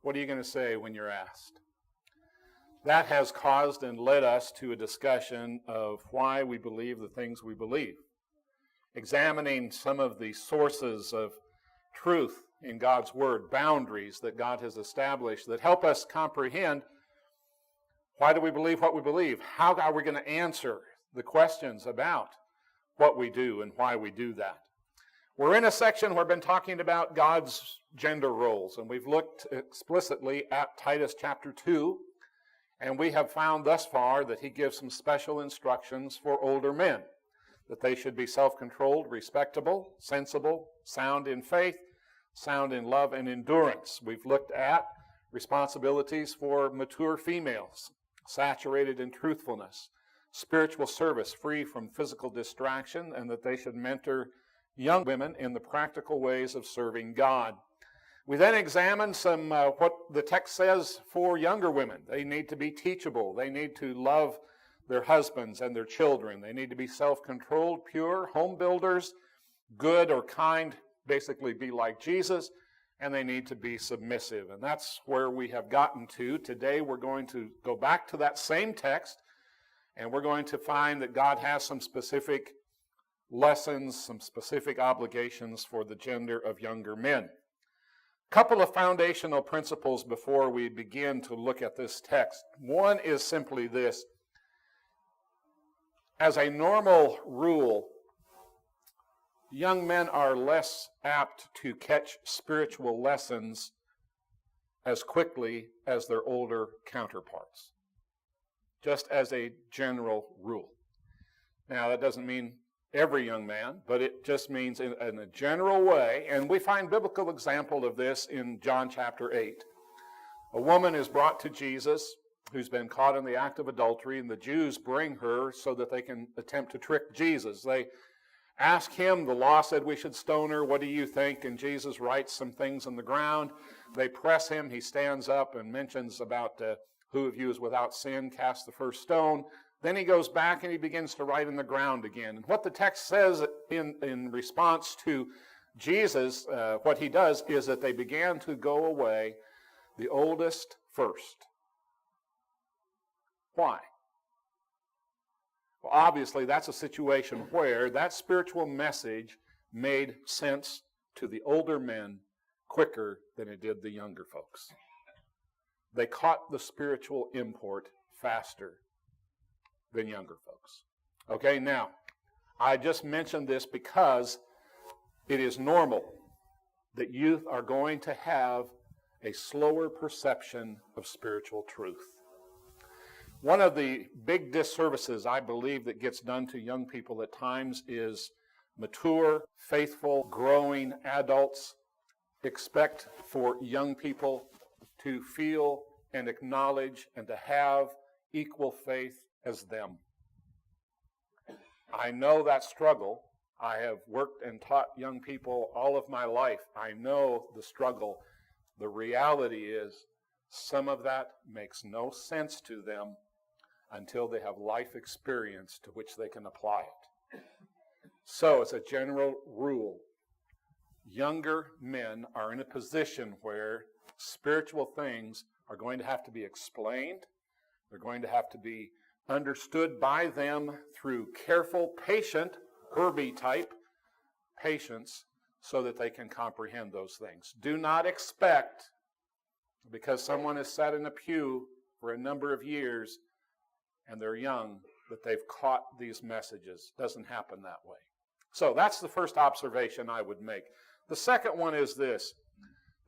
What are you going to say when you're asked? That has caused and led us to a discussion of why we believe the things we believe, examining some of the sources of truth in God's Word, boundaries that God has established that help us comprehend why do we believe what we believe? How are we going to answer the questions about what we do and why we do that? We're in a section where we've been talking about God's gender roles, and we've looked explicitly at Titus chapter 2, and we have found thus far that he gives some special instructions for older men, that they should be self-controlled, respectable, sensible, sound in faith, sound in love and endurance. We've looked at responsibilities for mature females, saturated in truthfulness, spiritual service free from physical distraction, and that they should mentor young women in the practical ways of serving God. We then examined some what the text says for younger women. They need to be teachable. They need to love their husbands and their children. They need to be self-controlled, pure, home builders, good or kind, basically be like Jesus, and they need to be submissive. And that's where we have gotten to. Today we're going to go back to that same text, and we're going to find that God has some specific lessons, some specific obligations for the gender of younger men. A couple of foundational principles before we begin to look at this text. One is simply this. As a normal rule, young men are less apt to catch spiritual lessons as quickly as their older counterparts, just as a general rule. Now, that doesn't mean every young man, but it just means in a general way, and we find biblical example of this in John chapter 8. A woman is brought to Jesus who's been caught in the act of adultery, and the Jews bring her so that they can attempt to trick Jesus. They ask him, the law said we should stone her, what do you think? And Jesus writes some things on the ground. They press him, he stands up and mentions about who of you is without sin, cast the first stone. Then he goes back and he begins to write in the ground again. And what the text says in response to Jesus, what he does is that they began to go away, the oldest first. Why? Well, obviously, that's a situation where that spiritual message made sense to the older men quicker than it did the younger folks. They caught the spiritual import faster than younger folks. Okay, now, I just mentioned this because it is normal that youth are going to have a slower perception of spiritual truth. One of the big disservices I believe that gets done to young people at times is mature, faithful, growing adults expect for young people to feel and acknowledge and to have equal faith as them. I know that struggle. I have worked and taught young people all of my life. I know the struggle. The reality is some of that makes no sense to them until they have life experience to which they can apply it. So, as a general rule, younger men are in a position where spiritual things are going to have to be explained. They're going to have to be understood by them through careful, patient, Herbie type patience so that they can comprehend those things. Do not expect, because someone has sat in a pew for a number of years and they're young, that they've caught these messages. It doesn't happen that way. So that's the first observation I would make. The second one is this.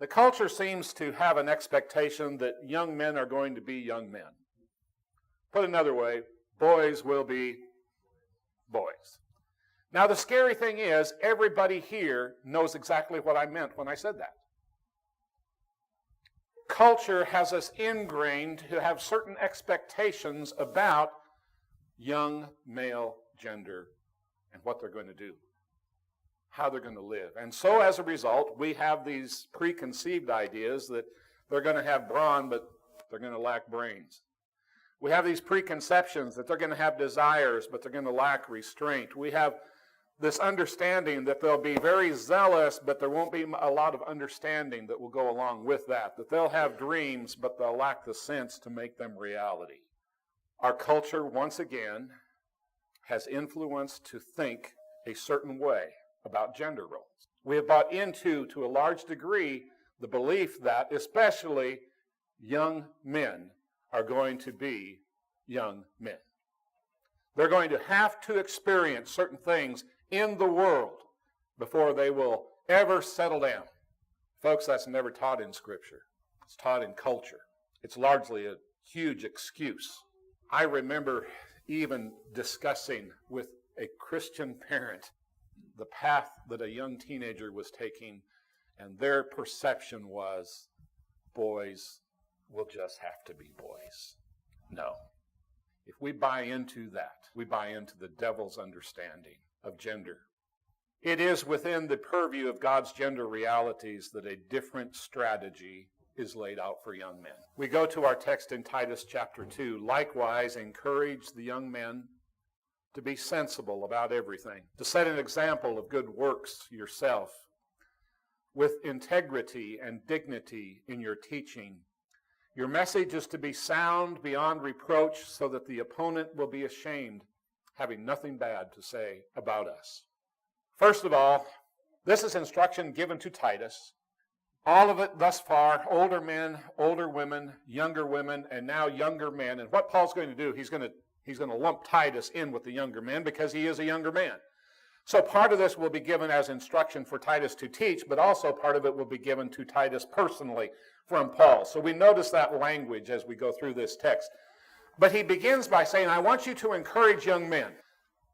The culture seems to have an expectation that young men are going to be young men. Put another way, boys will be boys. Now the scary thing is, everybody here knows exactly what I meant when I said that. Culture has us ingrained to have certain expectations about young male gender and what they're going to do, how they're going to live. And so as a result, we have these preconceived ideas that they're going to have brawn, but they're going to lack brains. We have these preconceptions that they're going to have desires, but they're going to lack restraint. We have this understanding that they'll be very zealous, but there won't be a lot of understanding that will go along with that. That they'll have dreams, but they'll lack the sense to make them reality. Our culture, once again, has influenced to think a certain way about gender roles. We have bought into, to a large degree, the belief that especially young men are going to be young men. They're going to have to experience certain things in the world before they will ever settle down. Folks, that's never taught in Scripture. It's taught in culture. It's largely a huge excuse. I remember even discussing with a Christian parent the path that a young teenager was taking, and their perception was, boys will just have to be boys. No. If we buy into that, we buy into the devil's understanding of gender. It is within the purview of God's gender realities that a different strategy is laid out for young men. We go to our text in Titus chapter 2. Likewise, encourage the young men to be sensible about everything, to set an example of good works yourself, with integrity and dignity in your teaching. Your message is to be sound beyond reproach so that the opponent will be ashamed, having nothing bad to say about us. First of all, this is instruction given to Titus. All of it thus far, older men, older women, and now younger men. And what Paul's going to do, he's going to lump Titus in with the younger men because he is a younger man. So part of this will be given as instruction for Titus to teach, but also part of it will be given to Titus personally from Paul. So we notice that language as we go through this text. But he begins by saying, I want you to encourage young men.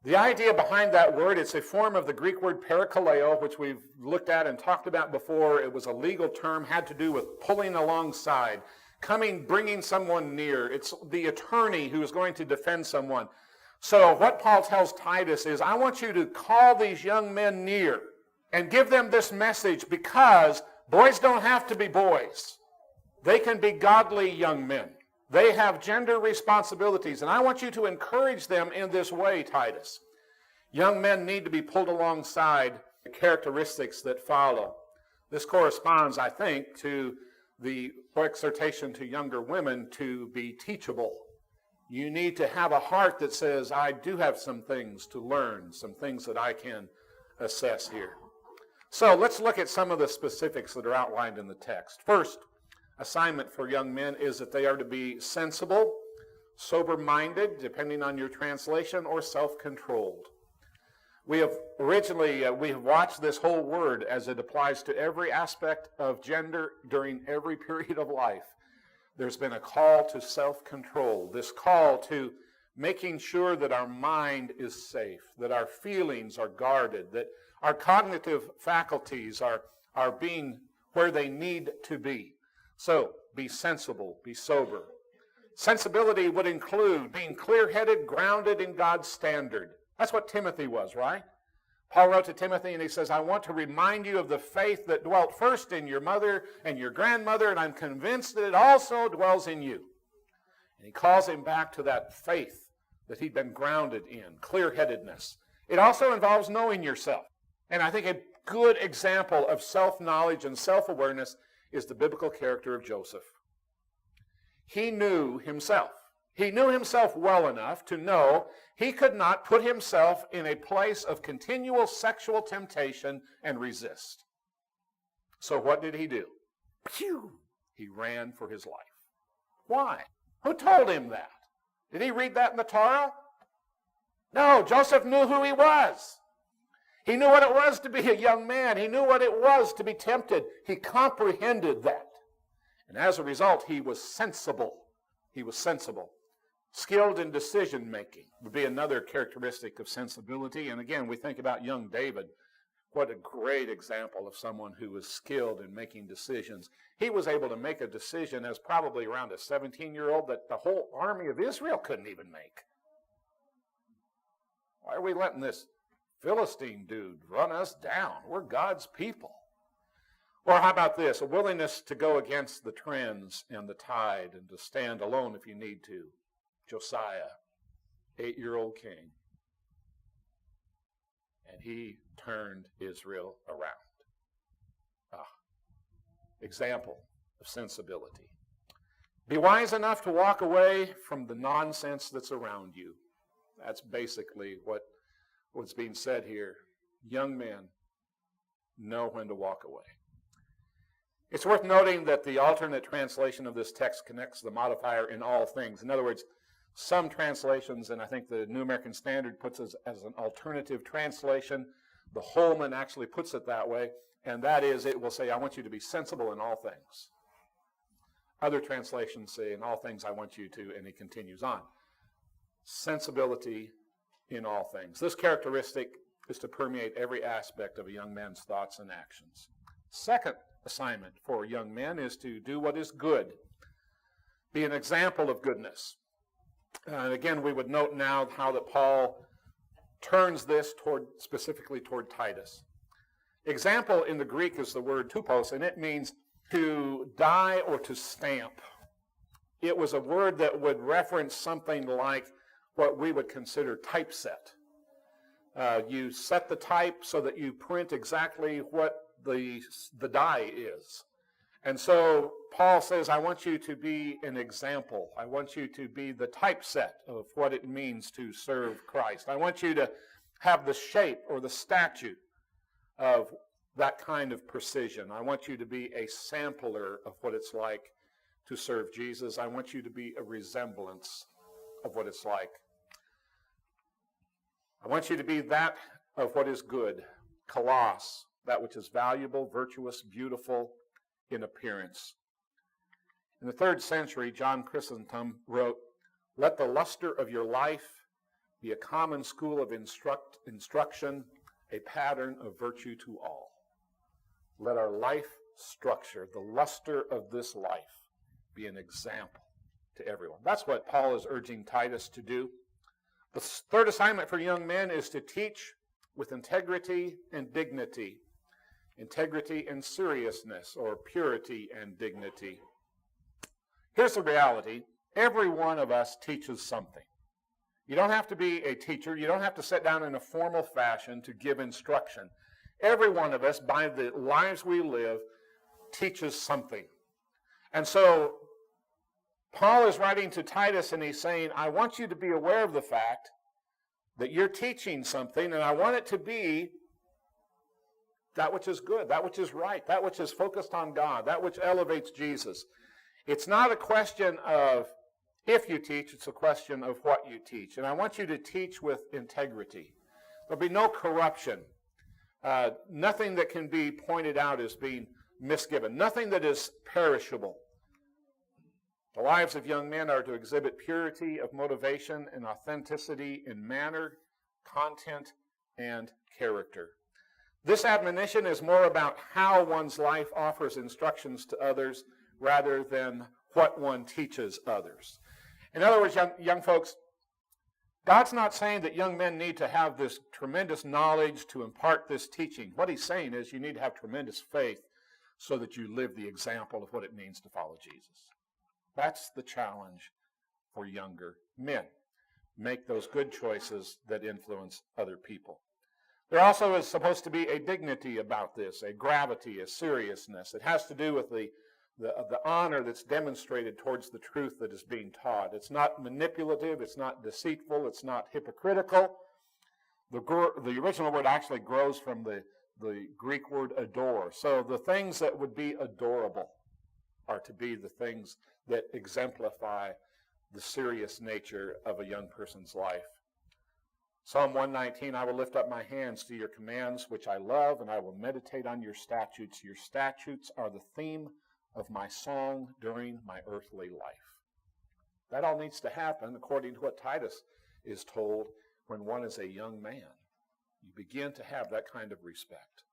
The idea behind that word, it's a form of the Greek word parakaleo, which we've looked at and talked about before. It was a legal term, had to do with pulling alongside, bringing someone near. It's the attorney who is going to defend someone. So what Paul tells Titus is, I want you to call these young men near and give them this message, because boys don't have to be boys. They can be godly young men. They have gender responsibilities, and I want you to encourage them in this way, Titus. Young men need to be pulled alongside the characteristics that follow. This corresponds, I think, to the exhortation to younger women to be teachable. You need to have a heart that says, I do have some things to learn, some things that I can assess here. So let's look at some of the specifics that are outlined in the text. First, assignment for young men is that they are to be sensible, sober-minded, depending on your translation, or self-controlled. We have watched this whole word as it applies to every aspect of gender during every period of life. There's been a call to self-control, this call to making sure that our mind is safe, that our feelings are guarded, that our cognitive faculties are being where they need to be. So, be sensible, be sober. Sensibility would include being clear-headed, grounded in God's standard. That's what Timothy was, right? Paul wrote to Timothy and he says, I want to remind you of the faith that dwelt first in your mother and your grandmother, and I'm convinced that it also dwells in you. And he calls him back to that faith that he'd been grounded in, clear-headedness. It also involves knowing yourself. And I think a good example of self-knowledge and self-awareness is the biblical character of Joseph. He knew himself. He knew himself well enough to know he could not put himself in a place of continual sexual temptation and resist. So what did he do? Phew! He ran for his life. Why? Who told him that? Did he read that in the Torah? No, Joseph knew who he was. He knew what it was to be a young man. He knew what it was to be tempted. He comprehended that. And as a result, he was sensible. He was sensible. Skilled in decision-making would be another characteristic of sensibility. And again, we think about young David. What a great example of someone who was skilled in making decisions. He was able to make a decision as probably around a 17-year-old that the whole army of Israel couldn't even make. Why are we letting this Philistine dude run us down? We're God's people. Or how about this? A willingness to go against the trends and the tide and to stand alone if you need to. Josiah, 8-year-old king. and he turned Israel around. Example of sensibility. Be wise enough to walk away from the nonsense that's around you. That's basically what's being said here. Young men know when to walk away. It's worth noting that the alternate translation of this text connects the modifier in all things. In other words, some translations, and I think the New American Standard puts it as an alternative translation. The Holman actually puts it that way, and that is, it will say, I want you to be sensible in all things. Other translations say, in all things I want you to, and he continues on. Sensibility in all things. This characteristic is to permeate every aspect of a young man's thoughts and actions. Second assignment for young men is to do what is good. Be an example of goodness. And again, we would note now how that Paul turns this specifically toward Titus. Example in the Greek is the word tupos, and it means to die or to stamp. It was a word that would reference something like what we would consider typeset. You set the type so that you print exactly what the die is. And so Paul says, I want you to be an example. I want you to be the typeset of what it means to serve Christ. I want you to have the shape or the statue of that kind of precision. I want you to be a sampler of what it's like to serve Jesus. I want you to be a resemblance of what it's like. I want you to be that of what is good, kalos, that which is valuable, virtuous, beautiful in appearance. In the 3rd century, John Chrysostom wrote, let the luster of your life be a common school of instruction, a pattern of virtue to all. Let our life structure, the luster of this life, be an example to everyone. That's what Paul is urging Titus to do. The third assignment for young men is to teach with integrity and dignity. Integrity and seriousness, or purity and dignity. Here's the reality. Every one of us teaches something. You don't have to be a teacher. You don't have to sit down in a formal fashion to give instruction. Every one of us, by the lives we live, teaches something. And so Paul is writing to Titus and he's saying, I want you to be aware of the fact that you're teaching something, and I want it to be that which is good, that which is right, that which is focused on God, that which elevates Jesus. It's not a question of if you teach, it's a question of what you teach. And I want you to teach with integrity. There'll be no corruption. Nothing that can be pointed out as being misgiven. Nothing that is perishable. The lives of young men are to exhibit purity of motivation and authenticity in manner, content, and character. This admonition is more about how one's life offers instructions to others rather than what one teaches others. In other words, young folks, God's not saying that young men need to have this tremendous knowledge to impart this teaching. What he's saying is you need to have tremendous faith so that you live the example of what it means to follow Jesus. That's the challenge for younger men. Make those good choices that influence other people. There also is supposed to be a dignity about this, a gravity, a seriousness. It has to do with the honor that's demonstrated towards the truth that is being taught. It's not manipulative, it's not deceitful, it's not hypocritical. The original word actually grows from the Greek word adore. So the things that would be adorable are to be the things that exemplify the serious nature of a young person's life. Psalm 119, I will lift up my hands to your commands, which I love, and I will meditate on your statutes. Your statutes are the theme of my song during my earthly life. That all needs to happen according to what Titus is told when one is a young man. You begin to have that kind of respect.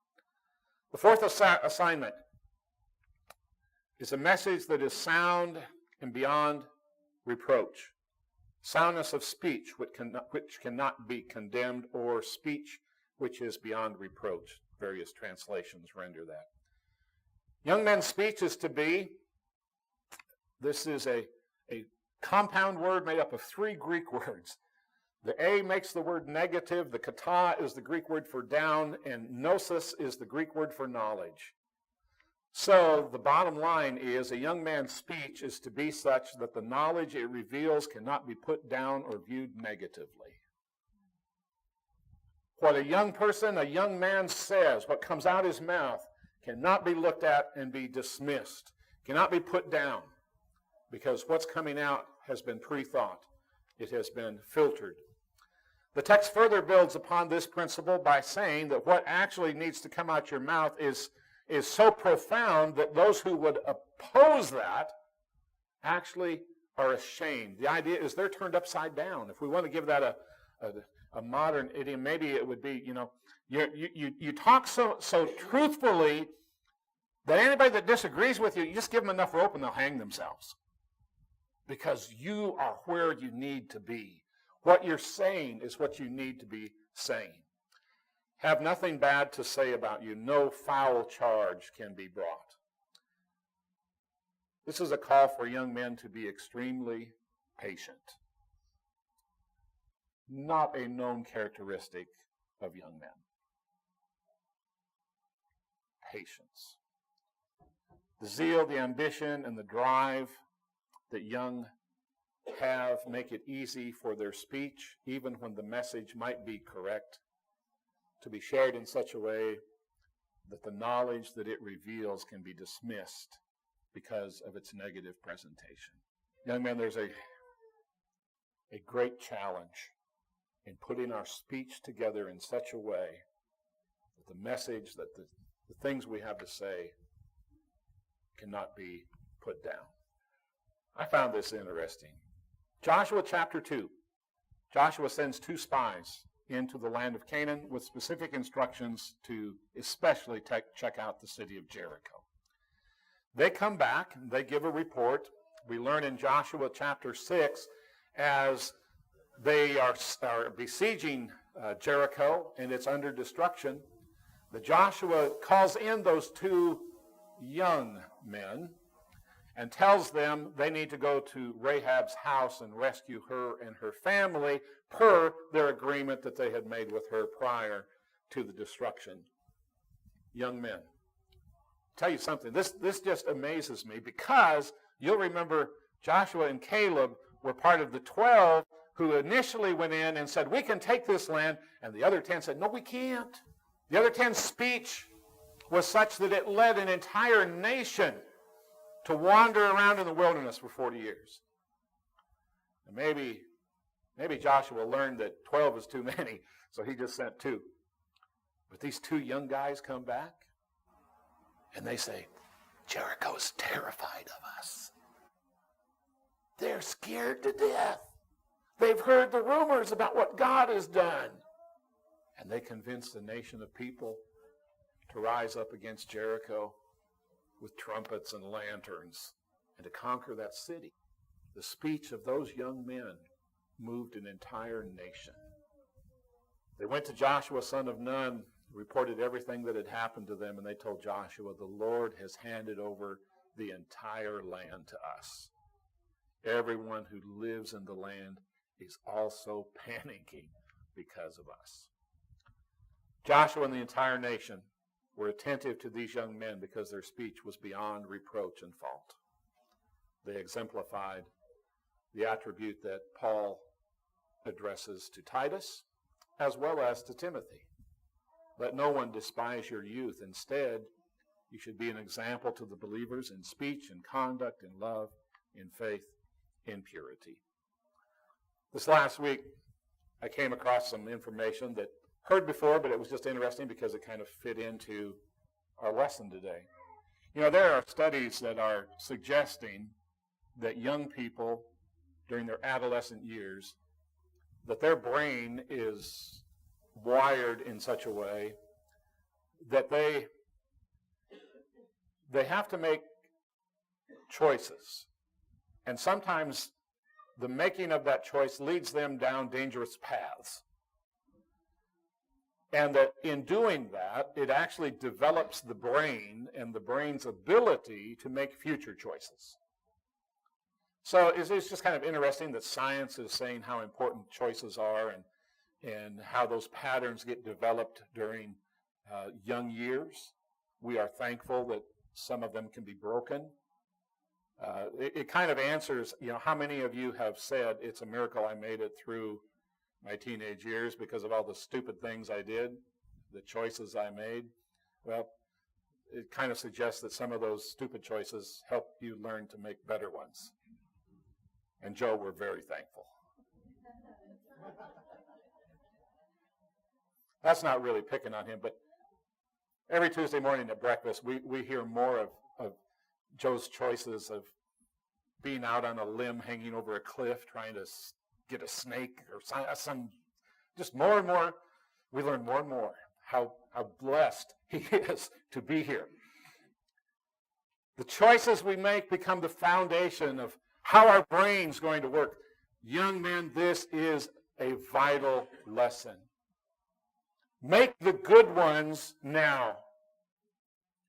The fourth assignment is a message that is sound and beyond reproach. Soundness of speech which cannot be condemned, or speech which is beyond reproach. Various translations render that. Young men's speech is to be, this is a compound word made up of 3 Greek words. The A makes the word negative. The kata is the Greek word for down, and gnosis is the Greek word for knowledge. So the bottom line is a young man's speech is to be such that the knowledge it reveals cannot be put down or viewed negatively. What a young person, a young man says, what comes out his mouth, cannot be looked at and be dismissed, cannot be put down, because what's coming out has been pre-thought. It has been filtered. The text further builds upon this principle by saying that what actually needs to come out your mouth is so profound that those who would oppose that actually are ashamed. The idea is they're turned upside down. If we want to give that a modern idiom, maybe it would be, you talk so truthfully that anybody that disagrees with you, you just give them enough rope and they'll hang themselves. Because you are where you need to be. What you're saying is what you need to be saying. Have nothing bad to say about you. No foul charge can be brought. This is a call for young men to be extremely patient. Not a known characteristic of young men. Patience. The zeal, the ambition, and the drive that young have make it easy for their speech, even when the message might be correct, to be shared in such a way that the knowledge that it reveals can be dismissed because of its negative presentation. Young men, there's a great challenge in putting our speech together in such a way that the message, that the things we have to say cannot be put down. I found this interesting. Joshua chapter 2. Joshua sends 2 spies into the land of Canaan with specific instructions to especially check out the city of Jericho. They come back, and they give a report. We learn in Joshua chapter 6, as they are besieging Jericho and it's under destruction, that Joshua calls in those 2 young men and tells them they need to go to Rahab's house and rescue her and her family per their agreement that they had made with her prior to the destruction. Young men, tell you something, this just amazes me, because you'll remember Joshua and Caleb were part of the 12 who initially went in and said, we can take this land, and the other 10 said, no, we can't. The other 10's speech was such that it led an entire nation to wander around in the wilderness for 40 years. And maybe Joshua learned that 12 is too many, so he just sent 2. But these 2 young guys come back, and they say, Jericho's terrified of us. They're scared to death. They've heard the rumors about what God has done. And they convinced the nation of people to rise up against Jericho with trumpets and lanterns and to conquer that city. The speech of those young men moved an entire nation. They went to Joshua, son of Nun, reported everything that had happened to them, and they told Joshua, the Lord has handed over the entire land to us. Everyone who lives in the land is also panicking because of us. Joshua and the entire nation were attentive to these young men because their speech was beyond reproach and fault. They exemplified the attribute that Paul addresses to Titus as well as to Timothy. Let no one despise your youth. Instead, you should be an example to the believers in speech, in conduct, in love, in faith, in purity. This last week, I came across some information that heard before, but it was just interesting because it kind of fit into our lesson today. You know, there are studies that are suggesting that young people during their adolescent years, that their brain is wired in such a way that they have to make choices. And sometimes the making of that choice leads them down dangerous paths. And that in doing that, it actually develops the brain and the brain's ability to make future choices. So it's just kind of interesting that science is saying how important choices are and how those patterns get developed during young years. We are thankful that some of them can be broken. It kind of answers, how many of you have said, it's a miracle I made it through my teenage years because of all the stupid things I did, the choices I made? Well, it kind of suggests that some of those stupid choices help you learn to make better ones. And Joe, we're very thankful. That's not really picking on him, but every Tuesday morning at breakfast, we hear more of Joe's choices of being out on a limb, hanging over a cliff, trying to get a snake or some just more and more. We learn more and more how blessed he is to be here. The choices we make become the foundation of how our brain's going to work. Young men, this is a vital lesson. Make the good ones now.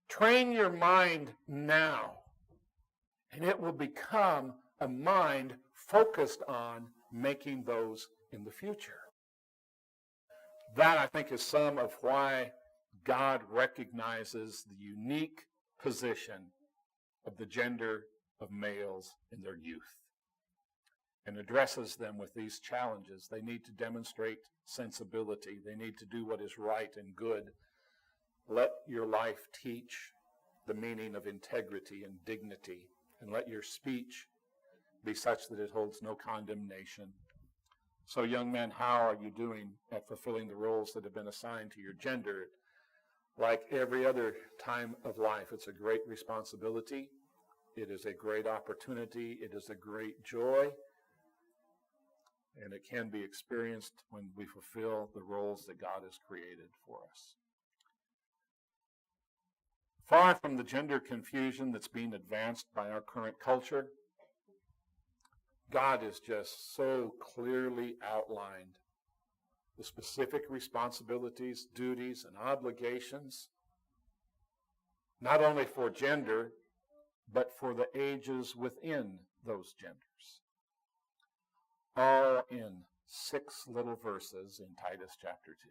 Train your mind now. And it will become a mind focused on making those in the future. That, I think, is some of why God recognizes the unique position of the gender of males in their youth and addresses them with these challenges. They need to demonstrate sensibility. They need to do what is right and good. Let your life teach the meaning of integrity and dignity, and let your speech be such that it holds no condemnation. So, young men, how are you doing at fulfilling the roles that have been assigned to your gender? Like every other time of life, it's a great responsibility. It is a great opportunity. It is a great joy. And it can be experienced when we fulfill the roles that God has created for us. Far from the gender confusion that's being advanced by our current culture, God has just so clearly outlined the specific responsibilities, duties, and obligations, not only for gender, but for the ages within those genders. All in 6 little verses in Titus chapter 2.